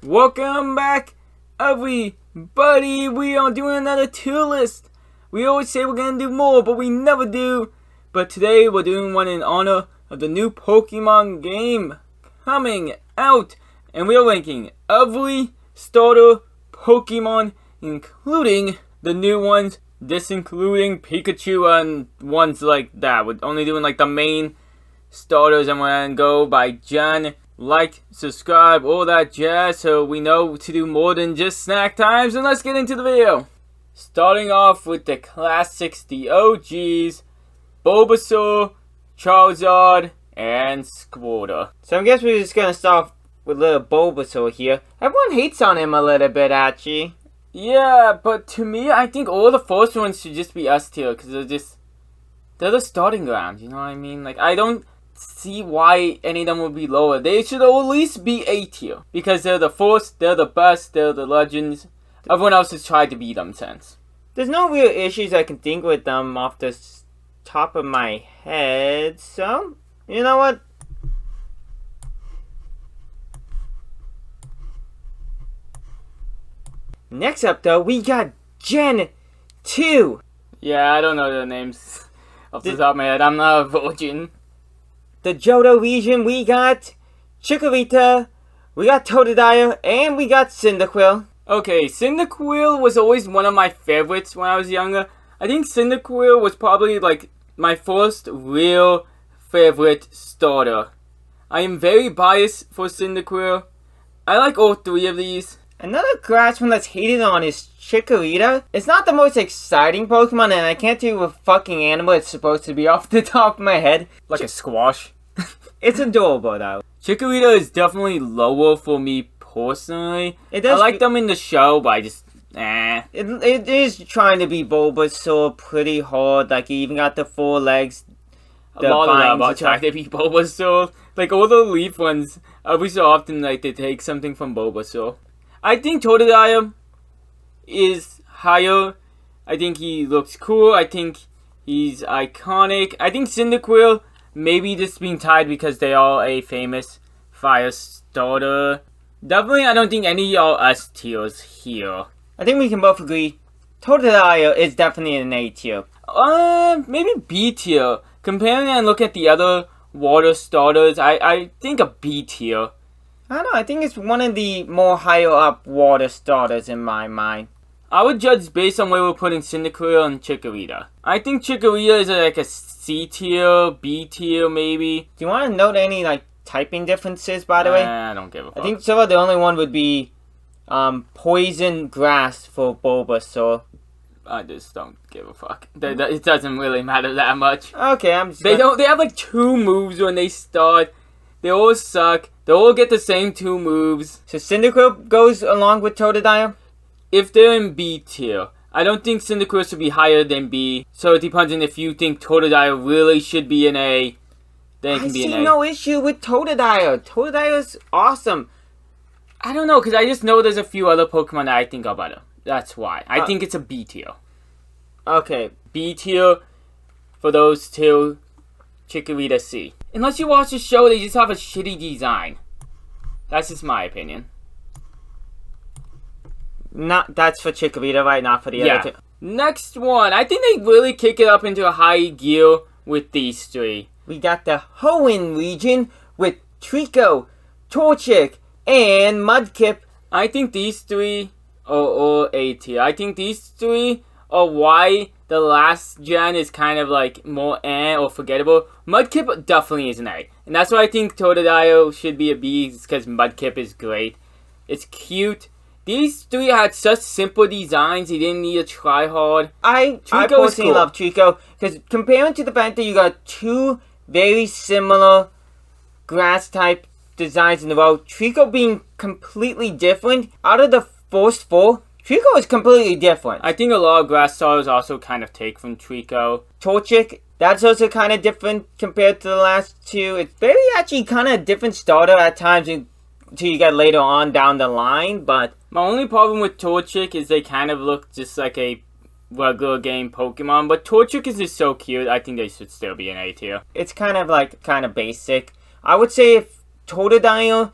Welcome back, everybody. We are doing another tier list. We always say we're gonna do more, but we never do. But today we're doing one in honor of the new Pokemon game coming out, and we are ranking every starter Pokemon, including the new ones. This including Pikachu and ones like that. We're only doing like the main starters, and we're gonna go by Gen. Like, subscribe, all that jazz, so we know to do more than just snack times. And let's get into the video. Starting off with the classics, the OGs, Bulbasaur, Charizard, and Squirtle. So I guess we're just gonna start with little Bulbasaur here. Everyone hates on him a little bit, actually. Yeah, but to me, I think all the first ones should just be S tier, because they're the starting ground, you know what I mean? Like, I don't see why any of them would be lower. They should at least be A tier, because they're the first, they're the best, they're the legends. Everyone else has tried to beat them since. There's no real issues I can think with them off the top of my head, so, you know what? Next up, though, we got Gen 2. Yeah, I don't know their names off the top of my head. I'm not a virgin. The Johto region, we got Chikorita, we got Totodile, and we got Cyndaquil. Okay, Cyndaquil was always one of my favorites when I was younger. I think Cyndaquil was probably like my first real favorite starter. I am very biased for Cyndaquil. I like all three of these. Another grass one that's hated on is Chikorita. It's not the most exciting Pokemon, and I can't tell you what fucking animal it's supposed to be off the top of my head. Like a squash. It's adorable, though. Chikorita is definitely lower for me personally. I like them in the show, but I just, It is trying to be Bulbasaur pretty hard. Like, you even got the 4 legs. A lot of them are trying to be Bulbasaur. Like, all the Leaf ones, every so often, like, they take something from Bulbasaur. I think Totodile is higher. I think he looks cool. I think he's iconic. I think Cyndaquil maybe just being tied because they are a famous fire starter. Definitely, I don't think any are S tiers here. I think we can both agree Totodile is definitely an A tier. Maybe B tier. Comparing and look at the other water starters, I think a B tier. I don't know, I think it's one of the more higher up water starters in my mind. I would judge based on where we're putting Cyndaquil and Chikorita. I think Chikorita is like a C tier, B tier maybe. Do you want to note any like typing differences, by the way? I don't give a fuck. I think so. The only one would be poison grass for Bulbasaur. I just don't give a fuck. It doesn't really matter that much. Okay, They have like 2 moves when they start. They all suck. They all get the same 2 moves. So Cyndaquil goes along with Totodile? If they're in B tier. I don't think Cyndaquil should be higher than B. So it depends on if you think Totodile really should be an A. Then it can be an A. I see no issue with Totodile. Totodile's awesome. I don't know, because I just know there's a few other Pokemon that I think are better. That's why. I think it's a B tier. Okay, B tier for those 2. Chikorita C. Unless you watch the show, they just have a shitty design. That's just my opinion. That's for Chikorita, right? Not for the other 2. Next one. I think they really kick it up into a high gear with these 3. We got the Hoenn region with Trico, Torchic, and Mudkip. I think these 3 are all A tier. I think these 3 are why the last gen is kind of like more or forgettable. Mudkip definitely is an A. And that's why I think Totodile should be a B, because Mudkip is great. It's cute. These 3 had such simple designs, you didn't need to try hard. I personally love Trico, because comparing to the fact that you got 2 very similar grass type designs in a row, Trico being completely different, out of the first 4, Trico is completely different. I think a lot of grass starters also kind of take from Trico. Torchic, that's also kind of different compared to the last 2. It's very actually kind of different starter at times until you get later on down the line, but my only problem with Torchic is they kind of look just like a regular game Pokemon, but Torchic is just so cute. I think they should still be an A tier. It's kind of basic. I would say if Totodile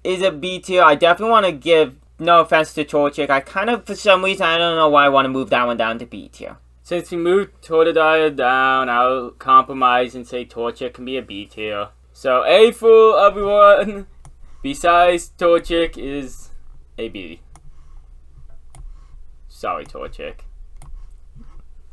is a B tier. I definitely want to give, no offense to Torchic, I kind of, for some reason, I don't know why I want to move that one down to B tier. Since we moved Totodile down, I'll compromise and say Torchic can be a B tier. So A for everyone besides Torchic is a B. Sorry, Torchic.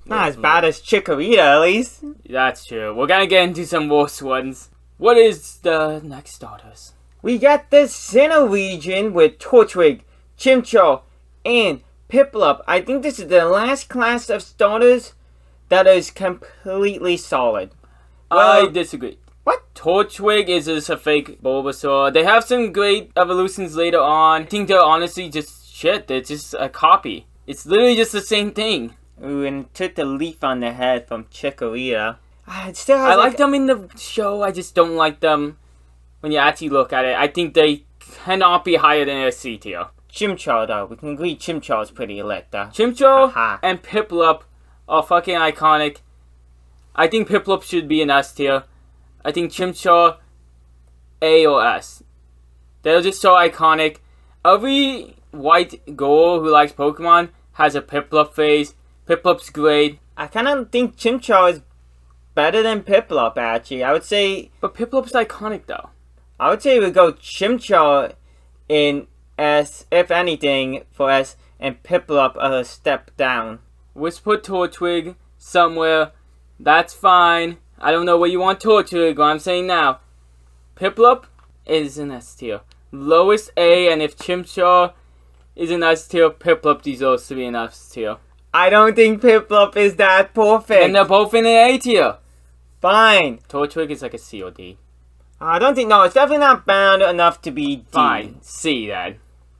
Not as bad as Chikorita, at least. That's true. We're gonna get into some worse ones. What is the next starters? We got the Sinnoh region with Torchwig, Chimchar, and Piplup. I think this is the last class of starters that is completely solid. Well, I disagree. What? Torchwig is just a fake Bulbasaur. They have some great evolutions later on. I think they're honestly just shit. They're just a copy. It's literally just the same thing. Ooh, and it took the leaf on the head from Chikorita. It still has I like them in the show. I just don't like them when you actually look at it. I think they cannot be higher than a C tier. Chimchar, though. We can agree Chimchar is pretty lit, though. Chimchar and Piplup are fucking iconic. I think Piplup should be an S tier. I think Chimchar, A or S. They're just so iconic. Every white girl who likes Pokemon has a Piplup phase. Piplup's great. I kind of think Chimchar is better than Piplup, actually. I would say... But Piplup's iconic, though. I would say we go Chimchar in S, if anything, for S, and Piplup a step down. Let's put Torchwig somewhere. That's fine. I don't know where you want Torchwig, what I'm saying now. Piplup is an S tier. Lowest A, and if Chimchar is an S tier, Piplup deserves to be an S tier. I don't think Piplup is that perfect. And they're both in an A tier. Fine. Torchwig is like a C or D. I don't think, no, it's definitely not bound enough to be D. Fine. C then.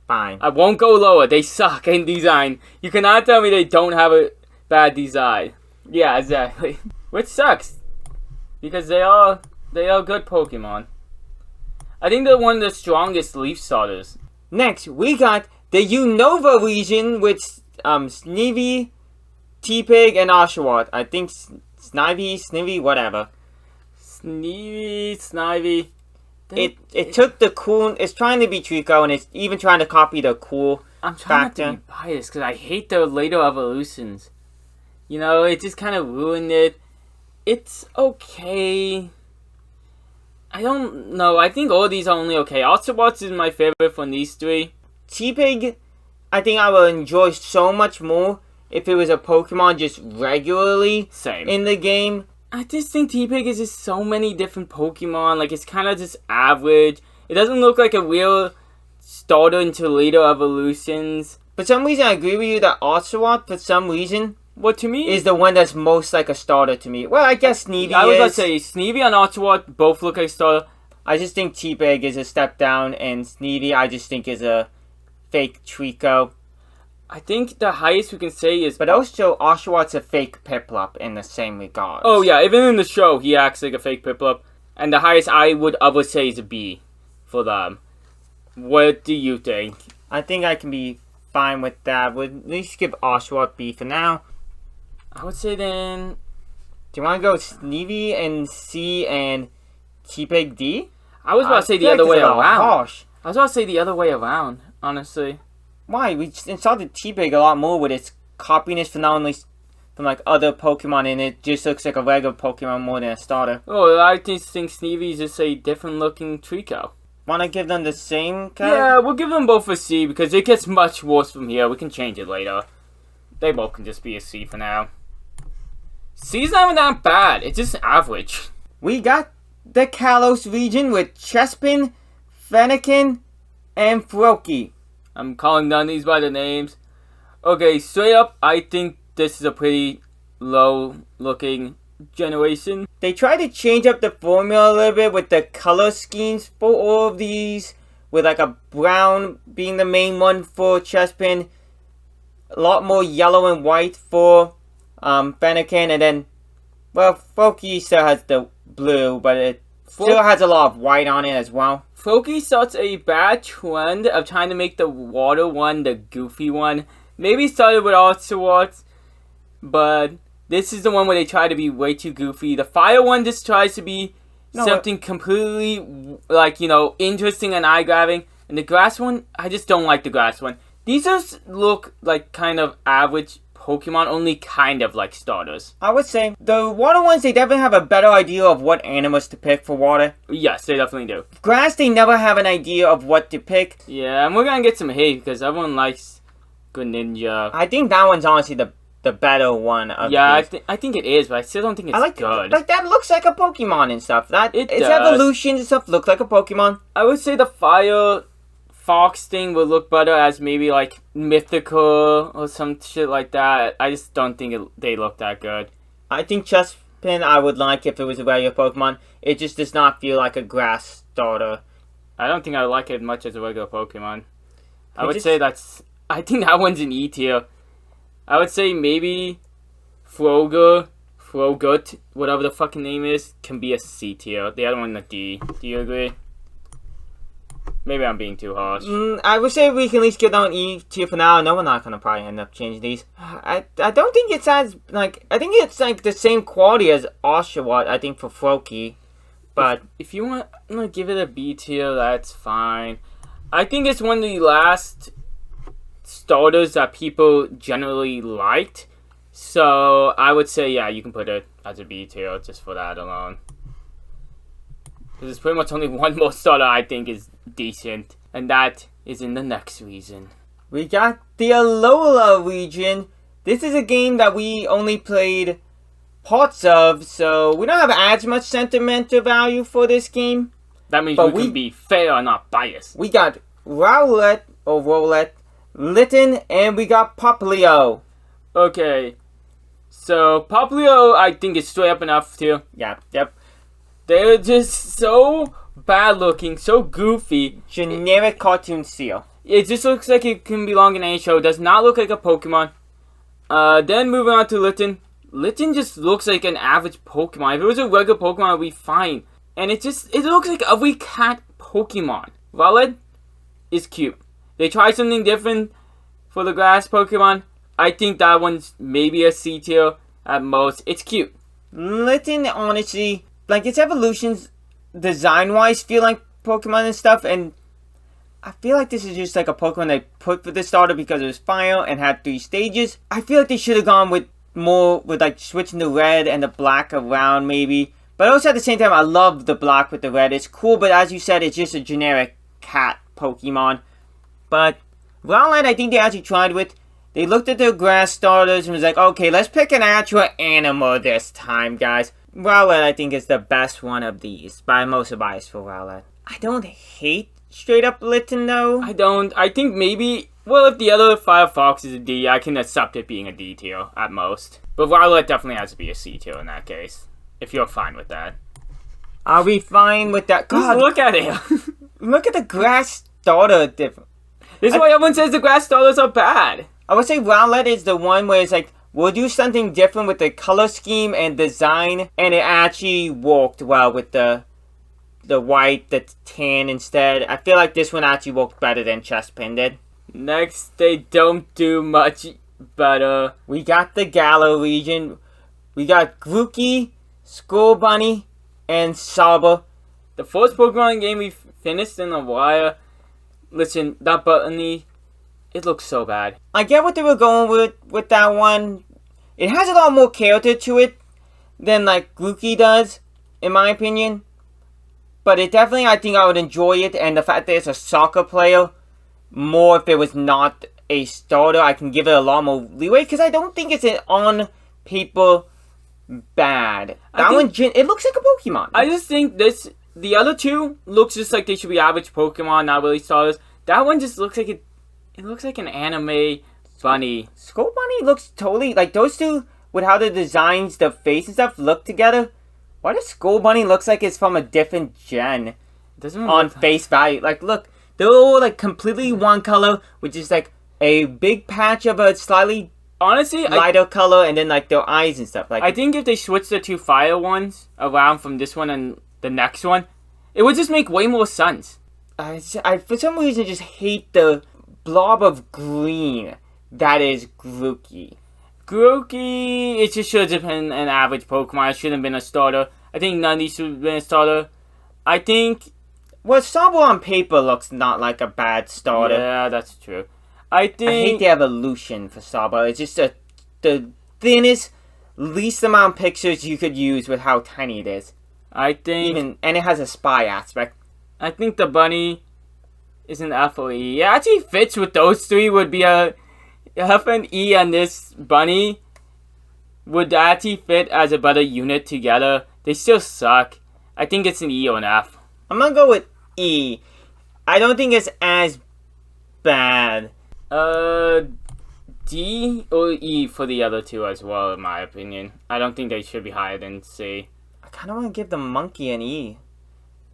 Fine. I won't go lower. They suck in design. You cannot tell me they don't have a bad design. Yeah, exactly. Which sucks. Because they are good Pokemon. I think they're one of the strongest leaf starters. Next, we got the Unova region with Snivy, T-Pig, and Oshawott. I think Snivy, whatever. Snivy. It took the cool. It's trying to be Trico, and it's even trying to copy the cool I'm trying factor. not to be biased because I hate their later evolutions. You know, it just kind of ruined it. It's okay. I don't know. I think all of these are only okay. Oshawott is my favorite from these three. T-Pig, I think I would enjoy so much more if it was a Pokemon just regularly in the game. I just think T-Pig is just so many different Pokemon. Like, it's kind of just average. It doesn't look like a real starter into later evolutions. For some reason, I agree with you that Oshawott, for some reason, what to me is the one that's most like a starter to me. Well, I guess Snivy is. I was about to say, Snivy and Oshawott both look like a starter. I just think T-Pig is a step down, and Snivy I just think is a fake Trico. I think the highest we can say is... But also, Oshawott's a fake Piplup in the same regard. Oh yeah, even in the show, he acts like a fake Piplup. And the highest I would ever say is a B for them. What do you think? I think I can be fine with that. We'll at least give Oshawott B for now. I would say then... Do you want to go Snivy and C and T-Pig D? I was about to say the other way around. I was about to say the other way around, honestly. Why? We insulted T-Pig a lot more with its copiness from not only from like other Pokemon, and it just looks like a regular Pokemon more than a starter. Oh, I just think Snivy is just a different looking Trico. Want to give them the same kind? Yeah, we'll give them both a C because it gets much worse from here. We can change it later. They both can just be a C for now. C's not even that bad. It's just average. We got the Kalos region with Chespin, Fennekin, and Froakie. I'm calling down these by the names. Okay, straight up, I think this is a pretty low-looking generation. They tried to change up the formula a little bit with the color schemes for all of these, with like a brown being the main one for Chespin, a lot more yellow and white for Fennekin, and then, well, Froakie still has the blue, but it still has a lot of white on it as well. Froakie starts a bad trend of trying to make the water one the goofy one. Maybe it started with Oshawott, but this is the one where they try to be way too goofy. The fire one just tries to be something completely, like, you know, interesting and eye-grabbing. And the grass one, I just don't like the grass one. These just look like kind of average Pokemon, only kind of like starters. I would say the water ones, they definitely have a better idea of what animals to pick for water. Yes, they definitely do. Grass, they never have an idea of what to pick. Yeah, and we're gonna get some hate because everyone likes Greninja. I think that one's honestly the better one of these. I think it is, but I still don't think it's good. Like, that looks like a Pokemon and stuff. Its does. evolutions and stuff look like a Pokemon. I would say the Fire Fox thing would look better as maybe like mythical or some shit like that. I just don't think they look that good. I think Chespin I would like if it was a regular Pokemon. It just does not feel like a grass starter. I don't think I would like it as much as a regular Pokemon. I think that one's an E tier. I would say maybe Frogut, whatever the fucking name is, can be a C tier. The other one a D. Do you agree? Maybe I'm being too harsh. I would say we can at least get down E tier for now. No, we're not gonna probably end up changing these. I don't think it's as like I think it's like the same quality as Oshawott. I think for Froakie, but if you want to give it a B tier, that's fine. I think it's one of the last starters that people generally liked. So I would say yeah, you can put it as a B tier just for that alone. There's pretty much only one more starter I think is decent, and that is in the next region. We got the Alola region. This is a game that we only played parts of, so we don't have as much sentimental value for this game. That means we can be fair, not biased. We got Rowlet, Litten, and we got Popplio. Okay, so Popplio I think is straight up enough too. Yeah, yep. They're just so bad looking, so goofy. Generic cartoon seal. It just looks like it can belong in any show. It does not look like a Pokemon. Then moving on to Litten. Litten just looks like an average Pokemon. If it was a regular Pokemon, it would be fine. And it looks like every cat Pokemon. Rowlet is cute. They tried something different for the grass Pokemon. I think that one's maybe a C tier at most. It's cute. Litten, honestly, like its evolutions, design-wise, feel like Pokemon and stuff, and I feel like this is just like a Pokemon they put for the starter because it was fire and had 3 stages. I feel like they should have gone with more with like switching the red and the black around maybe. But also at the same time, I love the black with the red. It's cool, but as you said, it's just a generic cat Pokemon. But Rowlet, I think they actually tried with. They looked at their grass starters and was like, okay, let's pick an actual animal this time, guys. Rowlet, I think, is the best one of these, but I'm mostly biased for Rowlet. I don't hate straight up Litten, though. I don't. I think maybe, well, if the other Firefox is a D, I can accept it being a D tier at most. But Rowlet definitely has to be a C tier in that case, if you're fine with that. Are we fine with that? God, look at it. Look at the grass starter difference. This is why everyone says the grass starters are bad. I would say Rowlet is the one where it's like, we'll do something different with the color scheme and design, and it actually worked well with the white, the tan instead. I feel like this one actually worked better than Chespin did. Next, they don't do much better. We got the Galar region. We got Grookey, Skull Bunny, and Saba. The first Pokemon game we finished in a while. Listen, that Bunny, it looks so bad. I get what they were going with that one. It has a lot more character to it than like Grookey does, in my opinion. But it definitely, I think I would enjoy it. And the fact that it's a soccer player, more if it was not a starter, I can give it a lot more leeway. Because I don't think it's on paper bad. That one, it looks like a Pokemon. I just think the other two looks just like they should be average Pokemon, not really starters. That one just looks like it looks like an anime bunny. Skull Bunny looks totally like those two with how the designs, the face and stuff look together. Why does Skull Bunny looks like it's from a different gen? Doesn't on face value. Like look, they're all like completely one color, which is like a big patch of a slightly lighter color, and then like their eyes and stuff. Like I think if they switch the 2 fire ones around from this one and the next one, it would just make way more sense. I for some reason just hate the blob of green that is Grookey. It just should have been an average Pokemon. It shouldn't have been a starter. I think none of these should have been a starter. I think Well, Sabo on paper looks not like a bad starter. Yeah, that's true. I hate the evolution for Sabo. It's just the thinnest, least amount of pictures you could use with how tiny it is. I think... And it has a spy aspect. I think the bunny is an F or E. It actually fits with those three. Would be a F and E, and this bunny would actually fit as a better unit together. They still suck. I think it's an E or an F. I'm gonna go with E. I don't think it's as bad. D or E for the other two as well, in my opinion. I don't think they should be higher than C. I kind of want to give the monkey an E.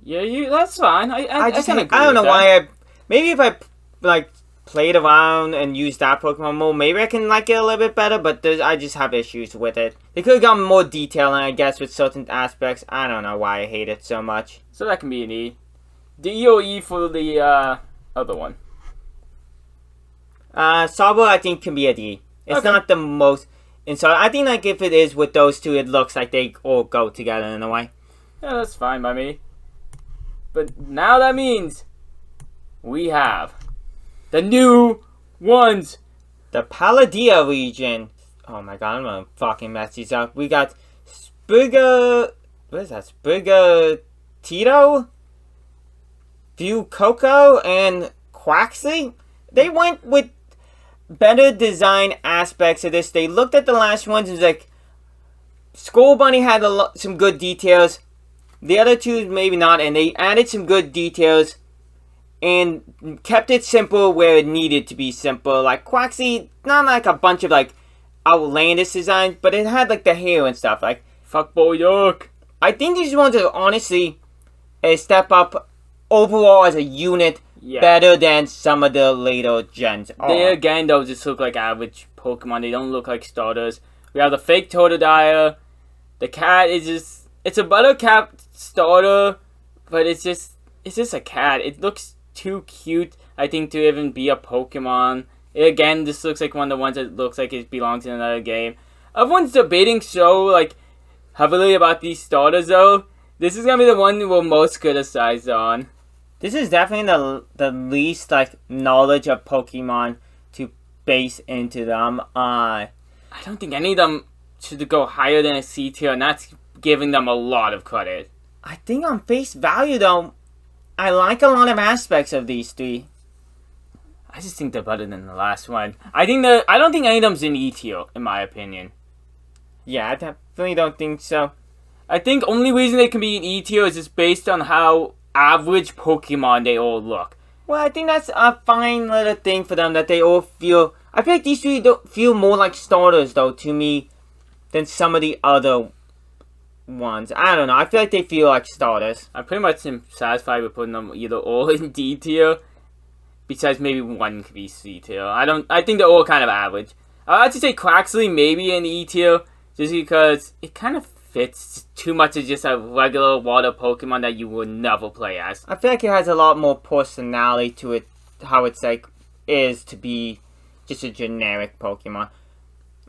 Yeah, that's fine. I don't know why maybe if I like played around and used that Pokemon more, maybe I can like it a little bit better. But I just have issues with it. They could have gotten more detail, and I guess with certain aspects, I don't know why I hate it so much. So that can be an E. D or E for the other one. Sabo I think can be a D. It's not the most. And so I think like if it is with those two, it looks like they all go together in a way. Yeah, that's fine by me. But now that means we have the new ones. The Paldea region. Oh my god, I'm gonna fucking mess these up. We got What is that? Tito, Fuecoco, and Quaxley. They went with better design aspects of this. They looked at the last ones and was like, Skull Bunny had some good details. The other two maybe not, and they added some good details and kept it simple where it needed to be simple. Like Quaxley, not like a bunch of like outlandish designs, but it had like the hair and stuff. Like Fuckboy Duck. I think these ones are honestly a step up overall as a unit. Yeah. Better than some of the later gens are. They again though just look like average Pokemon. They don't look like starters. We have the fake Totodile. The cat is just, it's a buttercap starter, but it's just a cat. It looks too cute, I think, to even be a Pokemon. It again just looks like one of the ones that looks like it belongs in another game. Everyone's debating so like heavily about these starters though. This is gonna be the one we're most criticized on. This is definitely the least like knowledge of Pokemon to base into them. I don't think any of them should go higher than a C tier, and that's giving them a lot of credit. I think on face value though, I like a lot of aspects of these three. I just think they're better than the last one. I don't think any of them's in E tier, in my opinion. Yeah, I definitely don't think so. I think only reason they can be in E tier is just based on how average Pokemon they all look. Well, I think that's a fine little thing for them that they all feel. I feel like these three don't feel more like starters though to me than some of the other ones. I don't know. I feel like they feel like starters. I pretty much am satisfied with putting them either all in D tier, besides maybe one could be C tier. I think they're all kind of average. I'd like to say Quaxley maybe in E tier, just because it kind of fits too much as just a regular water Pokemon that you would never play as. I feel like it has a lot more personality to it, how it's like is to be just a generic Pokemon.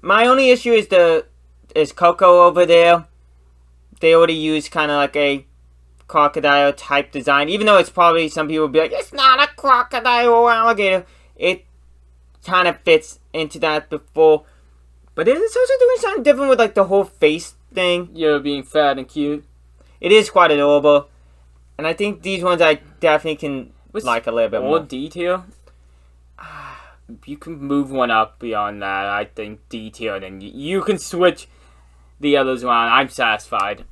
My only issue is Coco over there. They already use kind of like a crocodile type design, even though it's probably some people would be like, it's not a crocodile or alligator. It kind of fits into that before, but it's also doing something different with like the whole face thing. Yeah, being fat and cute. It is quite adorable, and I think these ones I definitely can like a little bit more. D tier? You can move one up beyond that. I think D tier, and then you can switch the others around. I'm satisfied.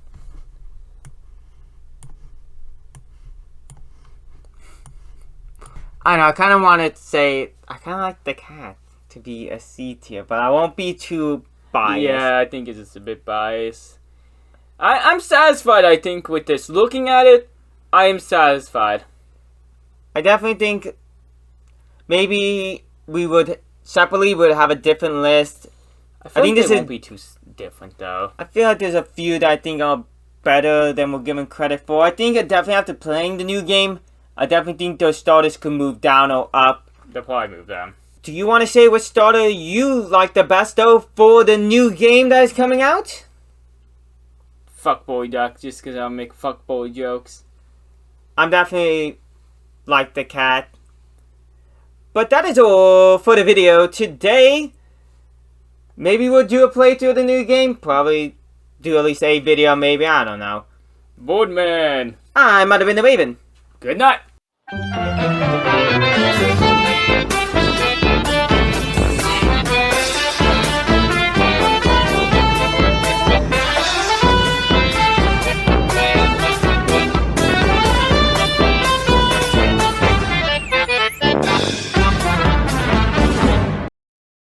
I know, I kind of want to say, I kind of like the cat to be a C tier, but I won't be too biased. Yeah, I think it's just a bit biased. I'm satisfied, I think, with this. Looking at it, I am satisfied. I definitely think maybe we would separately have a different list. I think this won't be too different, though. I feel like there's a few that I think are better than we're given credit for. I think definitely after playing the new game, I definitely think those starters could move down or up. They'll probably move down. Do you want to say what starter you like the best, though, for the new game that is coming out? Fuckboy Duck, just because I'll make fuckboy jokes. I'm definitely like the cat. But that is all for the video today. Maybe we'll do a playthrough of the new game. Probably do at least a video, maybe. I don't know. Boardman. I might have been the Raven. Good night.